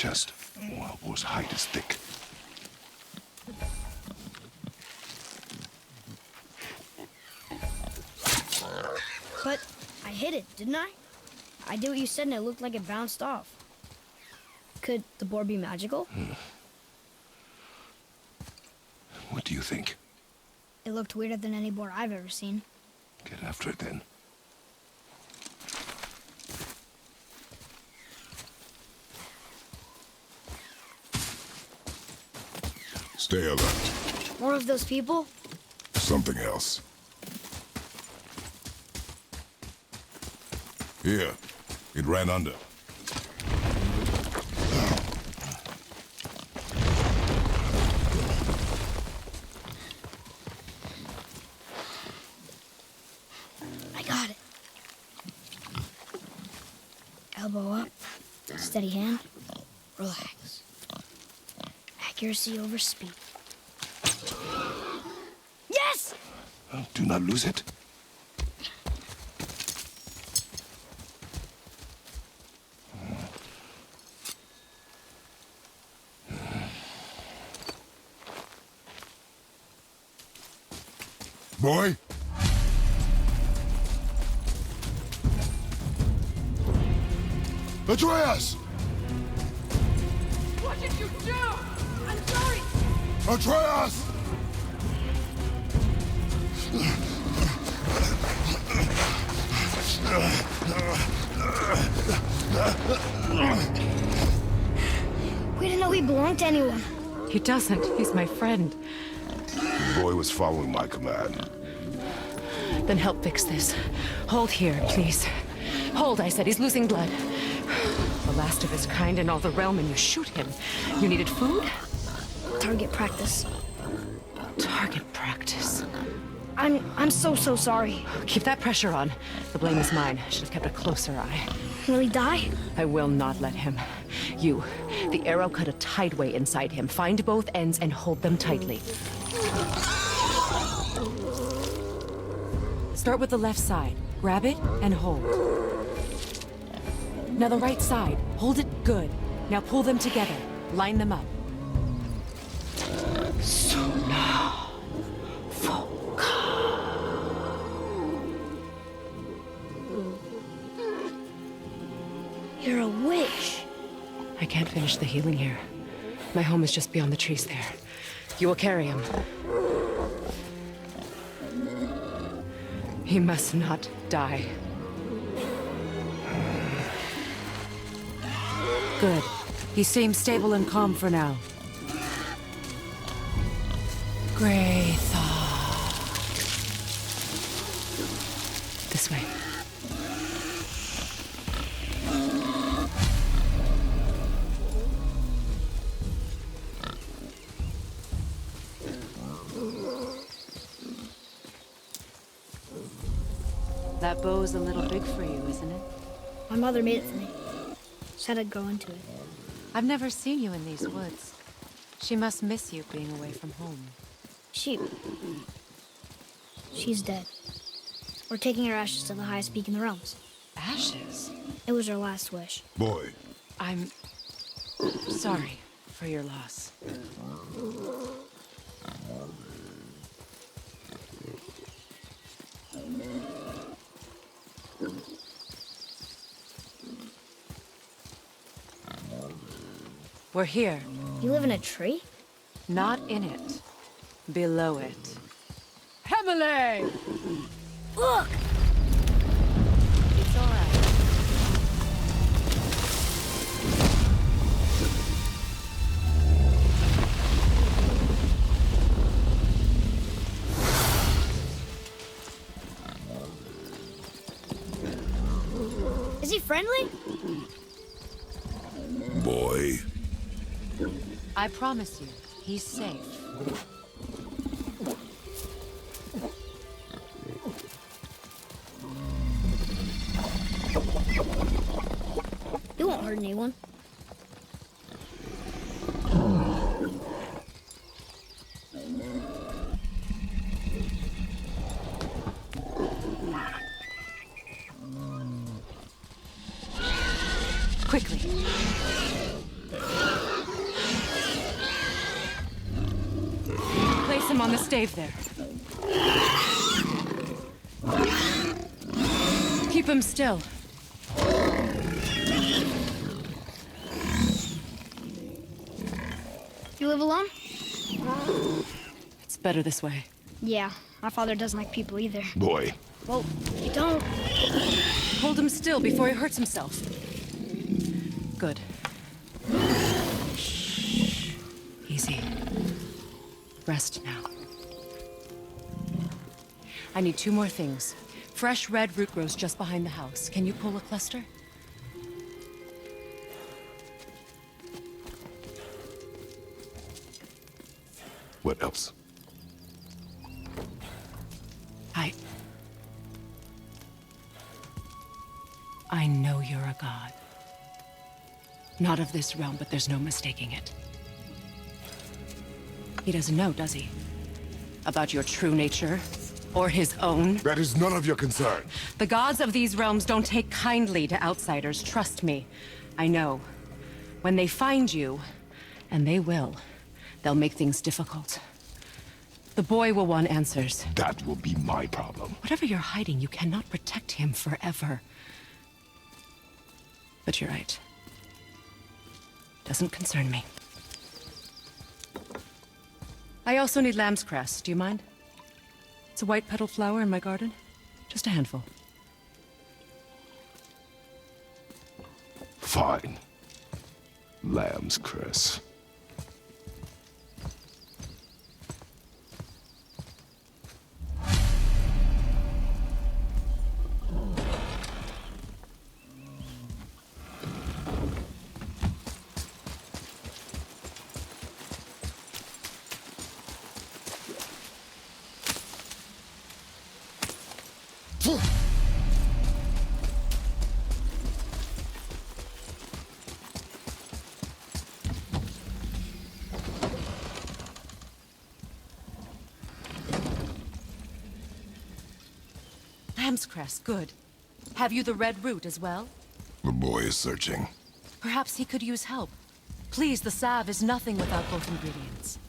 chest. Wild boar's hide is thick. But I hit it, didn't I? I did what you said and it looked like it bounced off. Could the boar be magical? What do you think? It looked weirder than any boar I've ever seen. Get after it then. Stay alert. More of those people? Something else. Here. It ran under. I got it. Elbow up, steady hand, relax. Accuracy over speed. Yes! Oh, do not lose it. Boy? Atreus! What did you do? I'm sorry! Atreus! We didn't know he belonged to anyone. He doesn't. He's my friend. The boy was following my command. Then help fix this. Hold here, please. Hold, I said. He's losing blood. The last of his kind in all the realm, and you shoot him. You needed food? Target practice. Target practice. I'm so sorry. Keep that pressure on. The blame is mine. I should have kept a closer eye. Will he die? I will not let him. You, the arrow cut a tideway inside him. Find both ends and hold them tightly. Start with the left side. Grab it and hold. Now the right side. Hold it good. Now pull them together. Line them up. You're a witch. I can't finish the healing here. My home is just beyond the trees there. You will carry him. He must not die. Good. He seems stable and calm for now. Great thought. This way. That bow's a little big for you, isn't it? My mother made it for me. Said I'd grow into it. I've never seen you in these woods. She must miss you being away from home. She's dead. We're taking her ashes to the highest peak in the realms. Ashes? It was her last wish. Boy. I'm sorry for your loss. We're here. You live in a tree? Not in it. Below it. Emily! Look! It's all right. Is he friendly? Boy. I promise you, he's safe. He won't hurt anyone. Quickly. stave there. Keep him still. You live alone? It's better this way. Yeah, my father doesn't like people either. Boy, Well, you don't. Hold him still before he hurts himself. Good. Shh. Easy. Rest now. I need 2 more things. Fresh red root grows just behind the house. Can you pull a cluster? what else? I know you're a god. Not of this realm, but there's no mistaking it. He doesn't know, does he? About your true nature? Or his own? That is none of your concern. The gods of these realms don't take kindly to outsiders, trust me. I know. When they find you, and they will, they'll make things difficult. The boy will want answers. That will be my problem. Whatever you're hiding, you cannot protect him forever. But you're right. Doesn't concern me. I also need lamb's cress. Do you mind? It's a white petal flower in my garden. Just a handful. Fine. Lamb's cress. Lamb's cress, good. Have you the red root as well? The boy is searching. Perhaps he could use help. Please, the salve is nothing without both ingredients.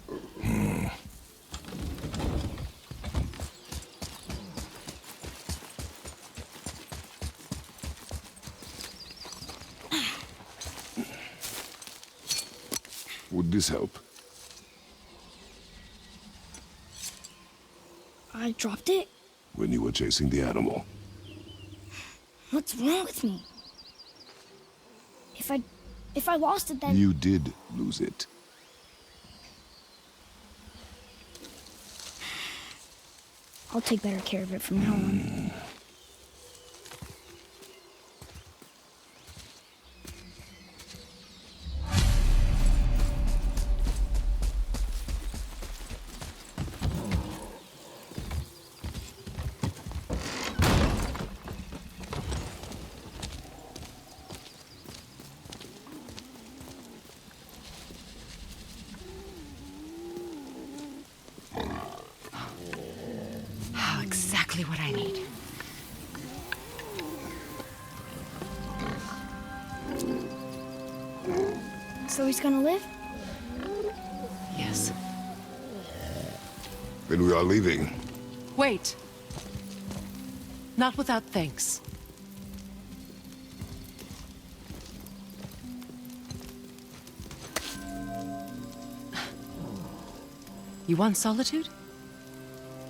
Would this help? I dropped it? When you were chasing the animal. What's wrong with me? If I lost it, then... You did lose it. I'll take better care of it from now on. Exactly what I need. So he's gonna live? Yes. Then we are leaving. Wait. Not without thanks. You want solitude?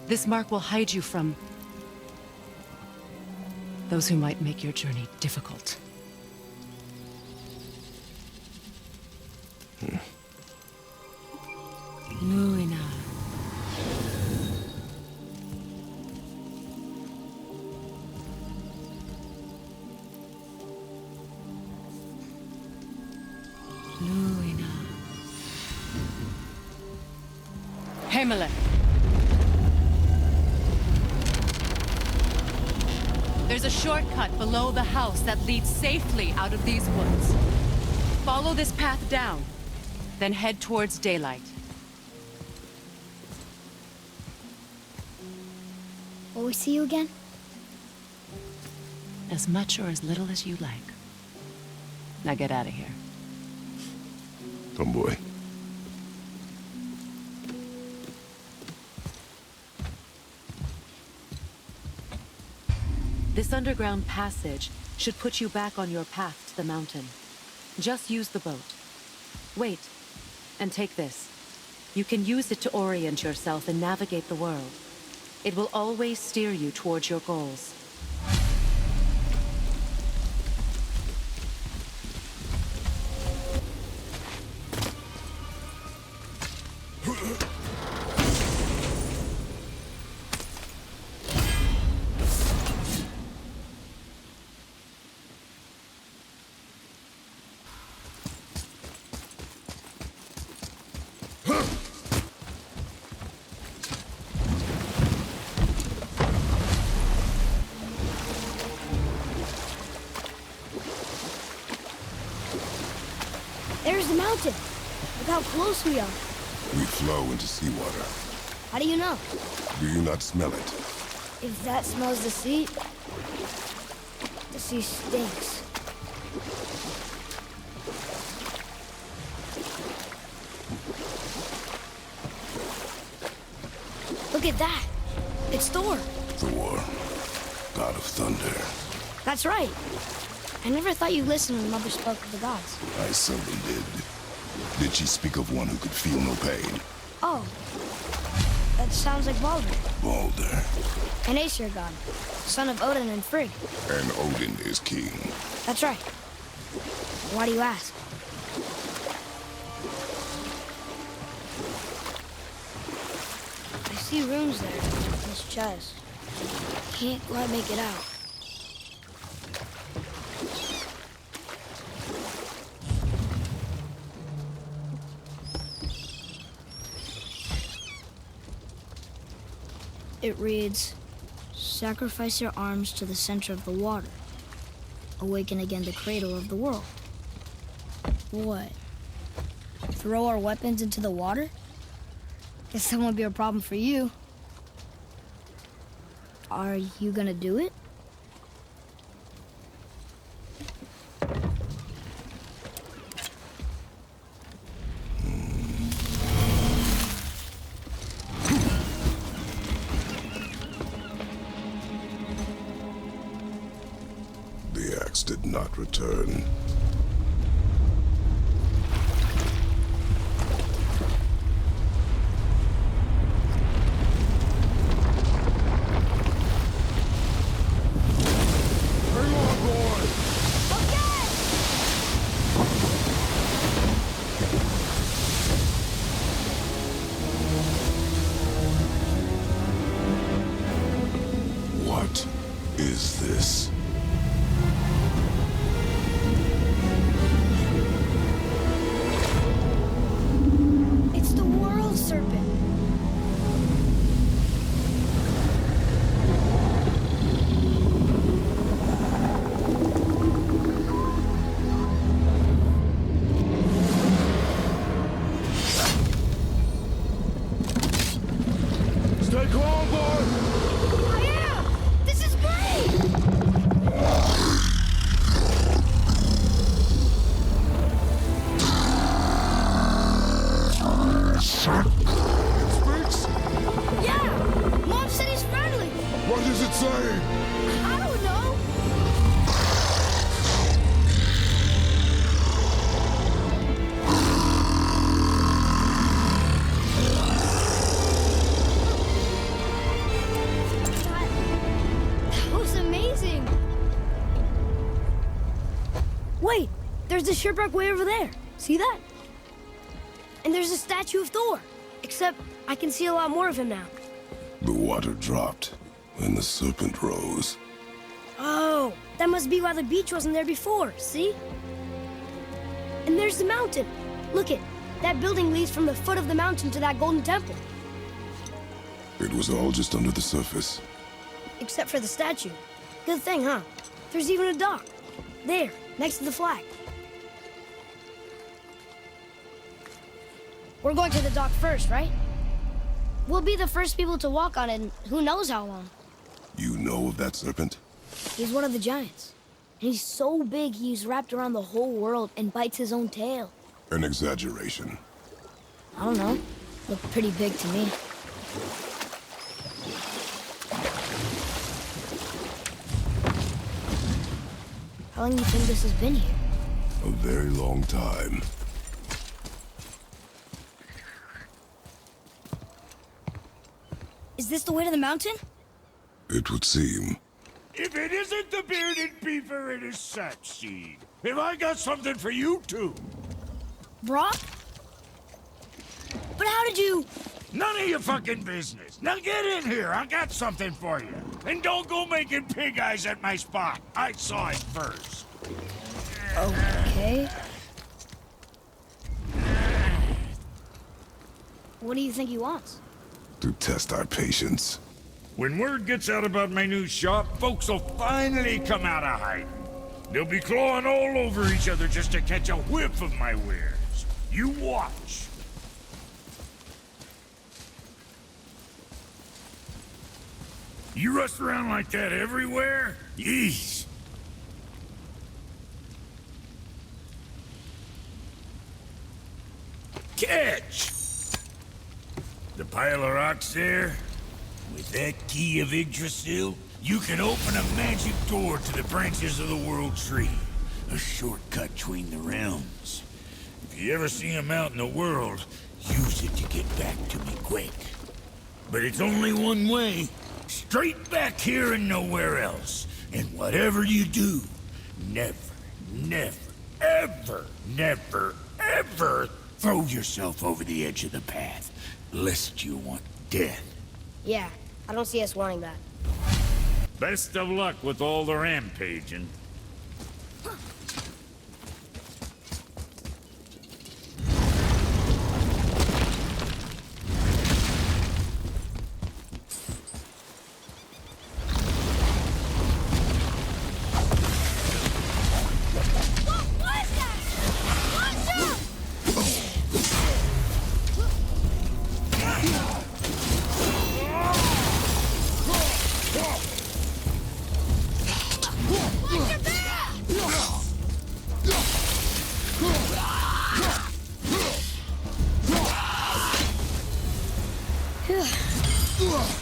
This mark will hide you from those who might make your journey difficult. Luina. Luina. Himalaya. There's a shortcut below the house that leads safely out of these woods. Follow this path down, then head towards daylight. Will we see you again? As much or as little as you like. Now get out of here. Tomboy. This underground passage should put you back on your path to the mountain. Just use the boat. Wait, and take this. You can use it to orient yourself and navigate the world. It will always steer you towards your goals. There's the mountain. Look how close we are. We flow into seawater. How do you know? Do you not smell it? If that smells the sea stinks. Look at that. It's Thor. Thor, god of thunder. That's right. I never thought you listened when Mother spoke of the gods. I seldom did. Did she speak of one who could feel no pain? Oh. That sounds like Baldur. Baldur. An Aesir god. Son of Odin and Frigg. And Odin is king. That's right. Why do you ask? I see runes there in his chest. Can't quite make it out. It reads, sacrifice your arms to the center of the water. Awaken again the cradle of the world. What? Throw our weapons into the water? Guess that won't be a problem for you. Are you gonna do it? The axe did not return. What is this? It's the world serpent. Stay calm, boy! I am! This is great! Speaks? Yeah! Mom said he's friendly! What does it say? I don't know! That was amazing! Wait! There's the shipwreck way over there. See that? And there's a statue of Thor. Except I can see a lot more of him now. The water dropped, and the serpent rose. Oh, that must be why the beach wasn't there before, see? And there's the mountain. Look it, that building leads from the foot of the mountain to that golden temple. It was all just under the surface. Except for the statue. Good thing, huh? There's even a dock. There, next to the flag. We're going to the dock first, right? We'll be the first people to walk on it in who knows how long. You know of that serpent? He's one of the giants. And he's so big he's wrapped around the whole world and bites his own tail. An exaggeration. I don't know. Looked pretty big to me. How long do you think this has been here? A very long time. Is this the way to the mountain? It would seem. If it isn't the bearded beaver, it is sap seed. Have I got something for you too? Brock? But how did you... None of your fucking business. Now get in here. I got something for you. And don't go making pig eyes at my spot. I saw it first. Okay. What do you think he wants? To test our patience. When word gets out about my new shop, folks will finally come out of hiding. They'll be clawing all over each other just to catch a whiff of my wares. You watch. You rush around like that everywhere? Yeesh. Catch! The pile of rocks there? With that key of Yggdrasil, you can open a magic door to the branches of the World Tree. A shortcut between the realms. If you ever see him out in the world, use it to get back to me quick. But it's only one way. Straight back here and nowhere else. And whatever you do, never, ever throw yourself over the edge of the path, lest you want death. Yeah, I don't see us wanting that. Best of luck with all the rampaging.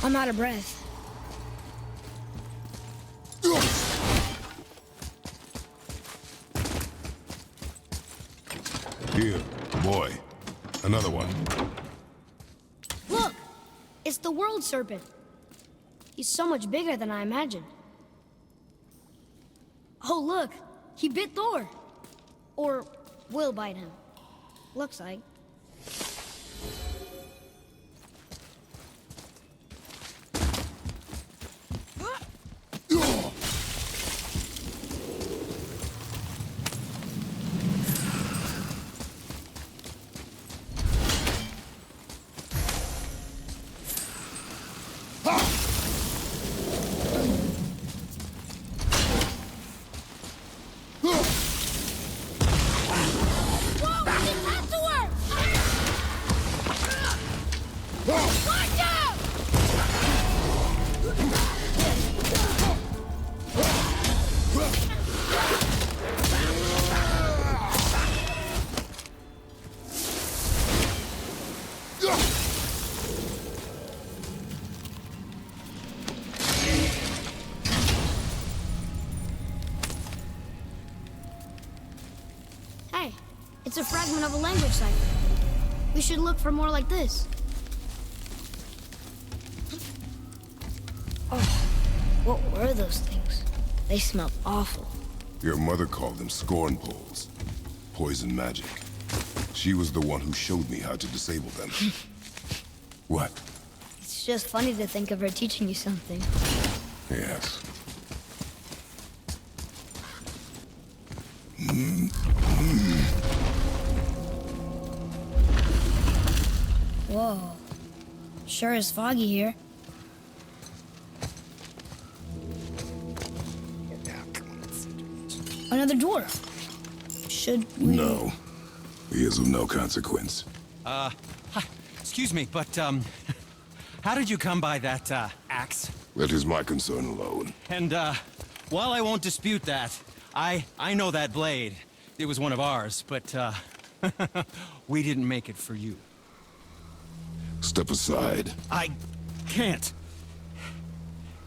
I'm out of breath. Here, boy. Another one. Look! It's the world serpent. He's so much bigger than I imagined. Oh, look! He bit Thor! Or will bite him. Looks like. Hey, it's a fragment of a language cipher. We should look for more like this. Oh, what were those things? They smelled awful. Your mother called them scorn poles. Poison magic. She was the one who showed me how to disable them. What? It's just funny to think of her teaching you something. Yes. Whoa. Sure is foggy here. Another dwarf. Should we... No. He is of no consequence. Hi. Excuse me, but, how did you come by that, axe? That is my concern alone. And, while I won't dispute that, I know that blade. It was one of ours, but, we didn't make it for you. Step aside. I can't.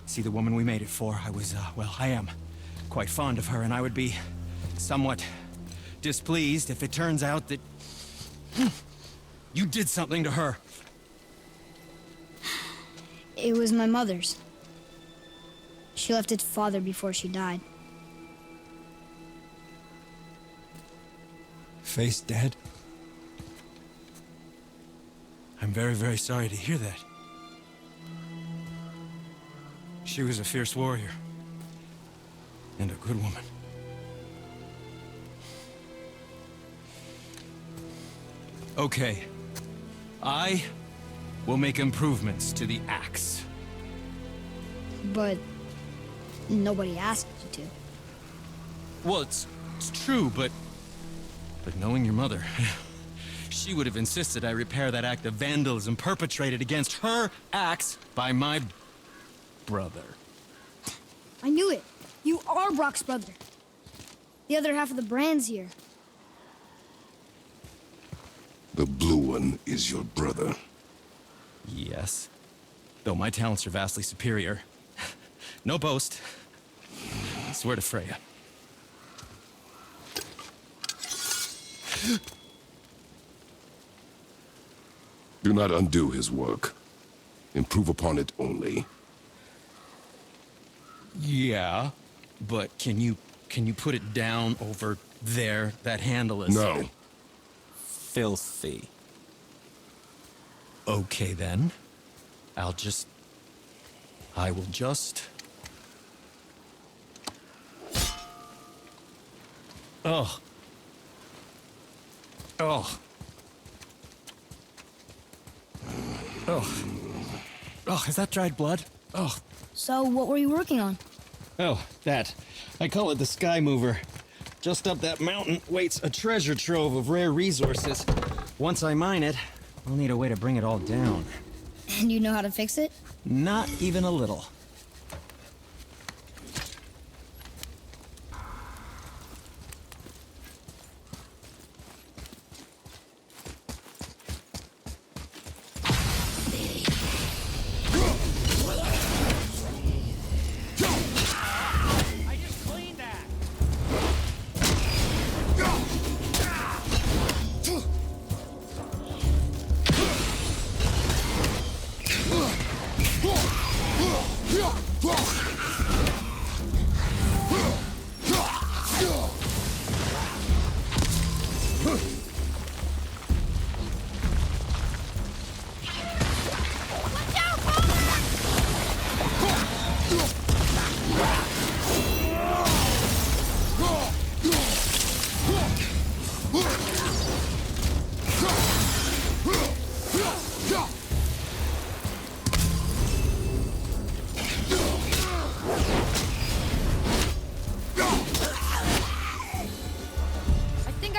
See, the woman we made it for, I was, well, I am quite fond of her, and I would be somewhat displeased if it turns out that you did something to her. It was my mother's. She left its father before she died. Faye's dead? I'm very, very sorry to hear that. She was a fierce warrior. And a good woman. Okay. I will make improvements to the axe. But nobody asked you to. Well, it's true, but knowing your mother, she would have insisted I repair that act of vandalism perpetrated against her axe by my brother. I knew it. You are Brock's brother. The other half of the brand's here. The blue one is your brother. Yes. Though my talents are vastly superior. No boast. I swear to Freya. Do not undo his work. Improve upon it only. Yeah, but can you put it down over there? That handle is... No. Filthy. Okay, then. I will just... Oh. Oh. Oh. Oh, is that dried blood? Oh. So what were you working on? Oh, that. I call it the Sky Mover. Just up that mountain waits a treasure trove of rare resources. Once I mine it, I'll need a way to bring it all down. And you know how to fix it? Not even a little.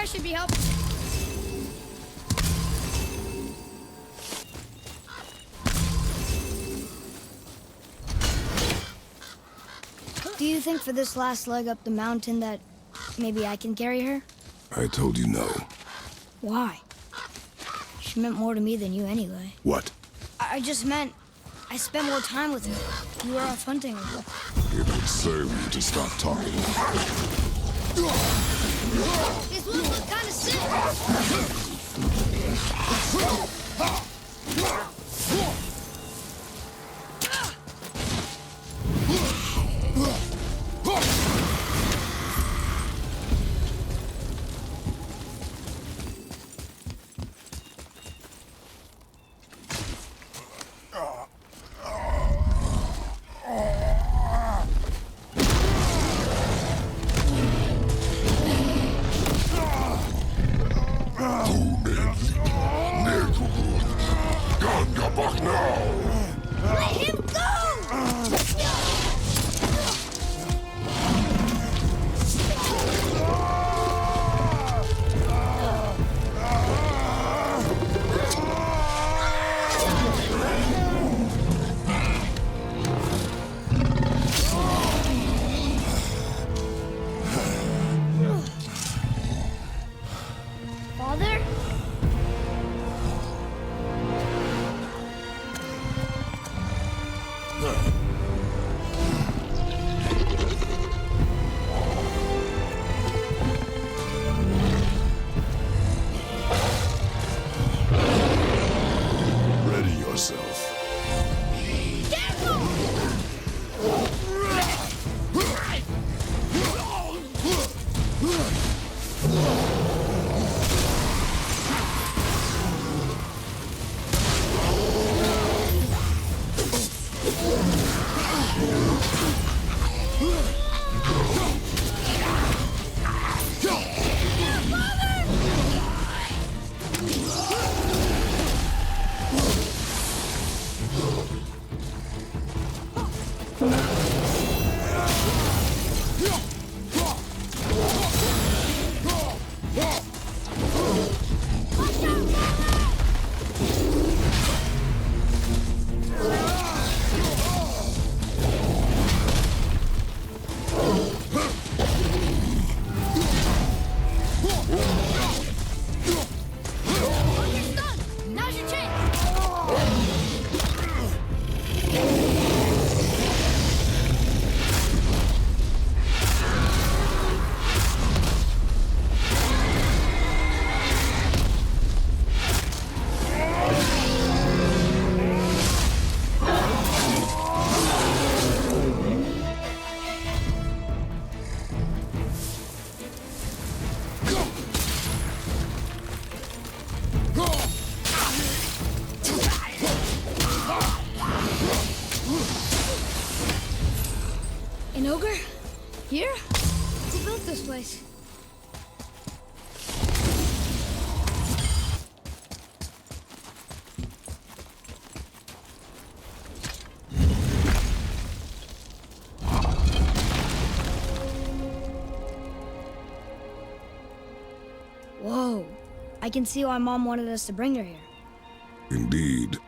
Should be helpful. Do you think for this last leg up the mountain that maybe I can carry her? I told you no. Why? She meant more to me than you anyway. What? I just meant I spent more time with her. You were off hunting with her. It would serve you to stop talking. This one looks kind of sick. Let him go! Father? Now's your chance! An ogre? Here? Who built this place? Whoa. I can see why Mom wanted us to bring her here. Indeed.